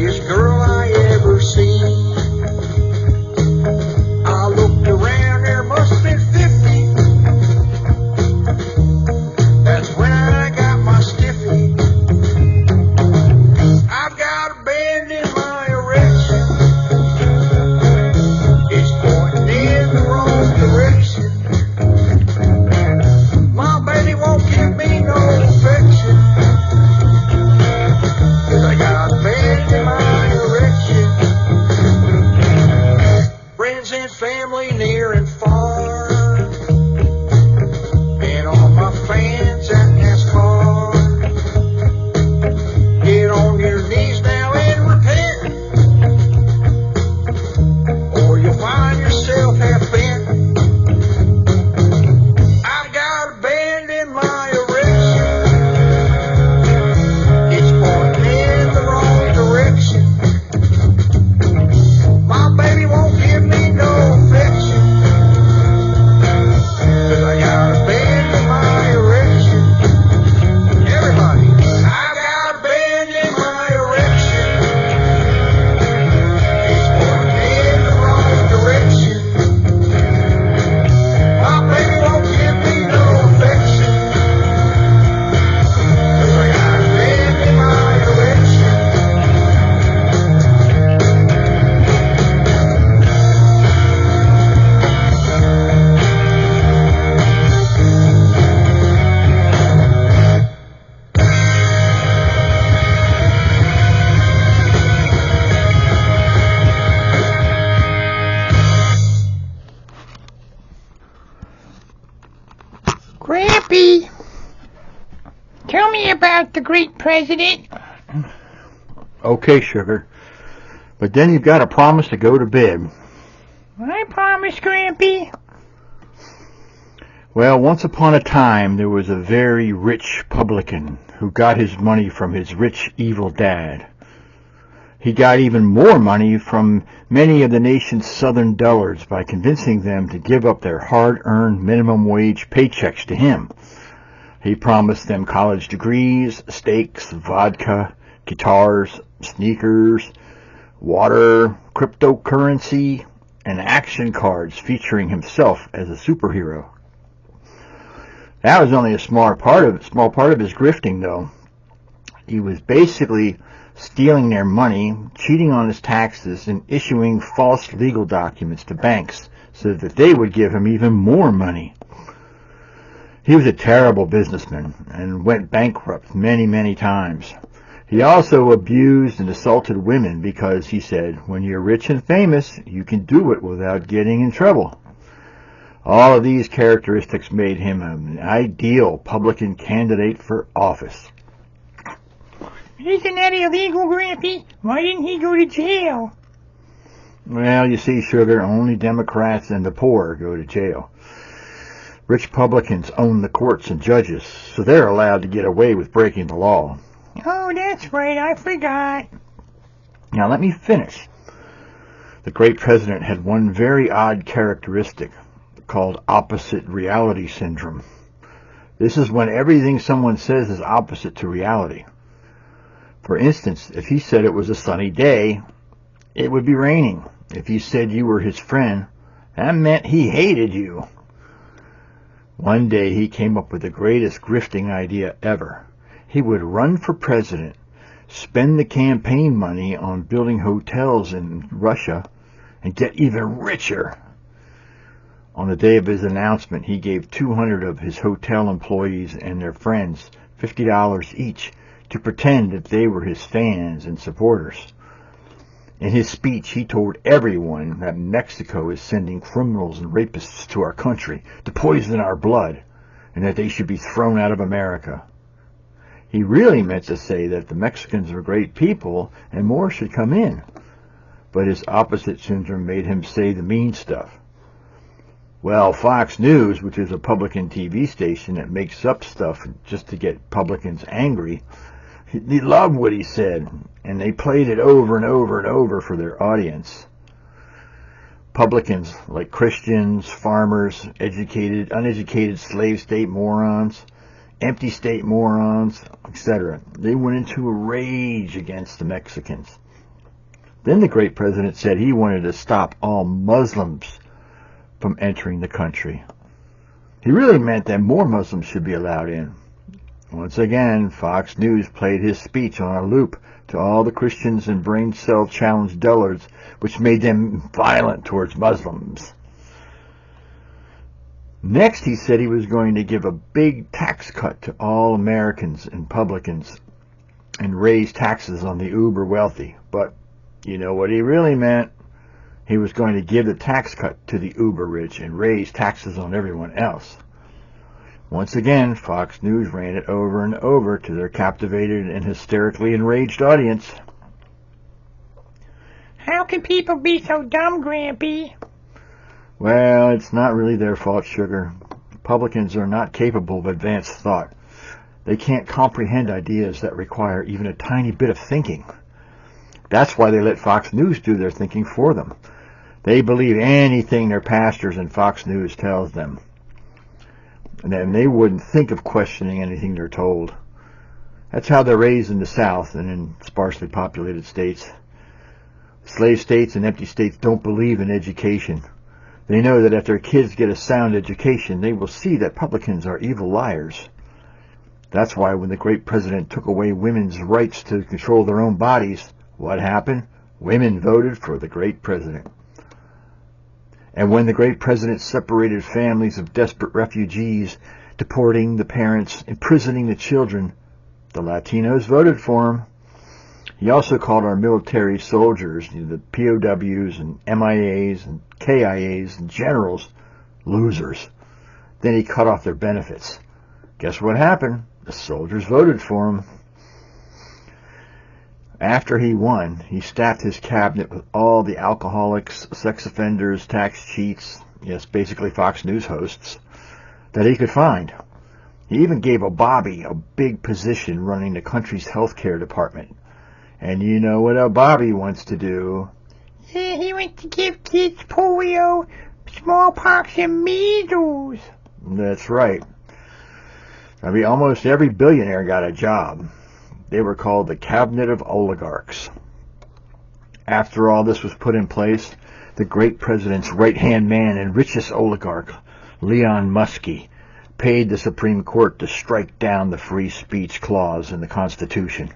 prettiest girl I ever seen. I looked around, there must have been 50. That's when I got my stiffy. I've got a bend in my erection. It's pointing in the wrong direction. My baby won't give me no affection, 'cause I got a bend in my erection. Friends and family near and far, and all my fans at NASCAR. Get on your knees now and repent, or you'll find yourself half bent. I've got a bend in my erection. It's pointing in the wrong direction. My baby won't give me no affection, 'cause I got a bend in my erection. Everybody, I got a bend in my erection. It's pointing in the wrong direction. My baby won't give me no affection, 'cause I got a bend in my erection. Grampy, tell me about the great president. Okay, sugar. But then you've got to promise to go to bed. I promise, Grampy. Well, once upon a time, there was a very rich publican who got his money from his rich, evil dad. He got even more money from many of the nation's southern dullars by convincing them to give up their hard-earned minimum wage paychecks to him. He promised them college degrees, steaks, vodka, guitars, sneakers, water, cryptocurrency, and action cards featuring himself as a superhero. That was only a small part of his grifting, though. He was basically stealing their money, cheating on his taxes, and issuing false legal documents to banks so that they would give him even more money. He was a terrible businessman and went bankrupt many, many times. He also abused and assaulted women because, he said, when you're rich and famous, you can do it without getting in trouble. All of these characteristics made him an ideal publican candidate for office. Isn't that illegal, Grampy? Why didn't he go to jail? Well, you see, sugar, only Democrats and the poor go to jail. Rich publicans own the courts and judges, so they're allowed to get away with breaking the law. Oh, that's right, I forgot. Now let me finish. The great president had one very odd characteristic called opposite reality syndrome. This is when everything someone says is opposite to reality. For instance, if he said it was a sunny day, it would be raining. If he said you were his friend, that meant he hated you. One day he came up with the greatest grifting idea ever. He would run for president, spend the campaign money on building hotels in Russia, and get even richer. On the day of his announcement, he gave 200 of his hotel employees and their friends $50 each to pretend that they were his fans and supporters. In his speech, he told everyone that Mexico is sending criminals and rapists to our country to poison our blood, and that they should be thrown out of America. He really meant to say that the Mexicans are great people and more should come in. But his opposite syndrome made him say the mean stuff. Well, Fox News, which is a publican TV station that makes up stuff just to get publicans angry, they loved what he said, and they played it over and over and over for their audience. Publicans, like Christians, farmers, educated, uneducated slave state morons, empty state morons, etc., they went into a rage against the Mexicans. Then the great president said he wanted to stop all Muslims from entering the country. He really meant that more Muslims should be allowed in. Once again, Fox News played his speech on a loop to all the Christians and brain cell challenged dullards, which made them violent towards Muslims. Next, he said he was going to give a big tax cut to all Americans and publicans and raise taxes on the uber wealthy. But you know what he really meant? He was going to give the tax cut to the uber rich and raise taxes on everyone else. Once again, Fox News ran it over and over to their captivated and hysterically enraged audience. How can people be so dumb, Grampy? Well, it's not really their fault, Sugar. Republicans are not capable of advanced thought. They can't comprehend ideas that require even a tiny bit of thinking. That's why they let Fox News do their thinking for them. They believe anything their pastors and Fox News tells them. And then they wouldn't think of questioning anything they're told. That's how they're raised in the South and in sparsely populated states. Slave states and empty states don't believe in education. They know that if their kids get a sound education, they will see that publicans are evil liars. That's why when the great president took away women's rights to control their own bodies, what happened? Women voted for the great president. And when the great president separated families of desperate refugees, deporting the parents, imprisoning the children, the Latinos voted for him. He also called our military soldiers, the POWs and MIAs and KIAs and generals, losers. Then he cut off their benefits. Guess what happened? The soldiers voted for him. After he won, he staffed his cabinet with all the alcoholics, sex offenders, tax cheats, yes, basically Fox News hosts, that he could find. He even gave a Bobby a big position running the country's healthcare department. And you know what a Bobby wants to do? Yeah, he wants to give kids polio, smallpox, and measles. That's right. I mean, almost every billionaire got a job. They were called the Cabinet of Oligarchs. After all this was put in place, the great president's right-hand man and richest oligarch, Leon Muskie, paid the Supreme Court to strike down the free speech clause in the Constitution.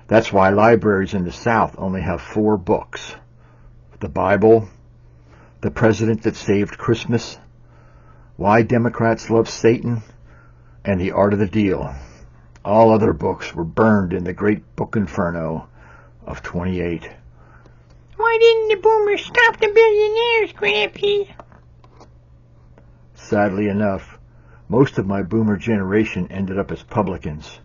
That's why libraries in the South only have 4 books: the Bible, The President That Saved Christmas, Why Democrats Love Satan, and The Art of the Deal. All other books were burned in the Great Book Inferno of 28. Why didn't the boomers stop the billionaires, Grampy? Sadly enough, most of my boomer generation ended up as publicans.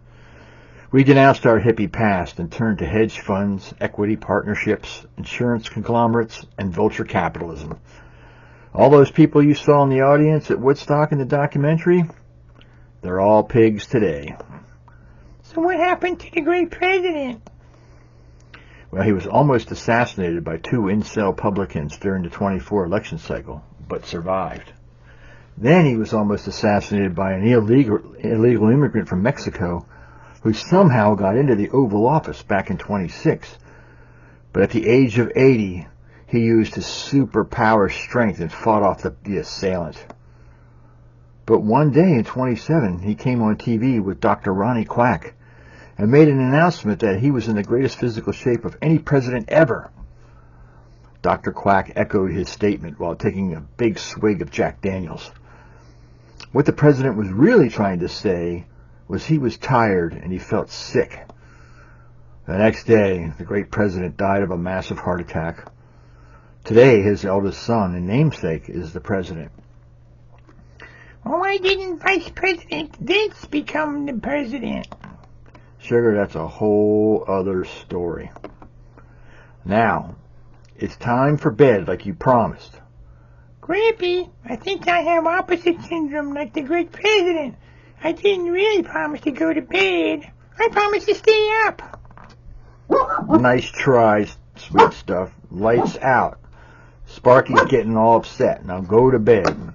We denounced our hippie past and turned to hedge funds, equity partnerships, insurance conglomerates, and vulture capitalism. All those people you saw in the audience at Woodstock in the documentary, they're all pigs today. So what happened to the great president? Well, he was almost assassinated by 2 incel publicans during the 24 election cycle, but survived. Then he was almost assassinated by an illegal immigrant from Mexico who somehow got into the Oval Office back in 26. But at the age of 80, he used his superpower strength and fought off the assailant. But one day in 27, he came on TV with Dr. Ronnie Quack and made an announcement that he was in the greatest physical shape of any president ever. Dr. Quack echoed his statement while taking a big swig of Jack Daniels. What the president was really trying to say was he was tired and he felt sick. The next day, the great president died of a massive heart attack. Today, his eldest son and namesake is the president. Well, why didn't Vice President Vince become the president? Sugar, that's a whole other story. Now, it's time for bed like you promised. Grampy, I think I have opposite syndrome like the great president. I didn't really promise to go to bed. I promised to stay up. Nice try, sweet stuff. Lights out. Sparky's getting all upset. Now go to bed.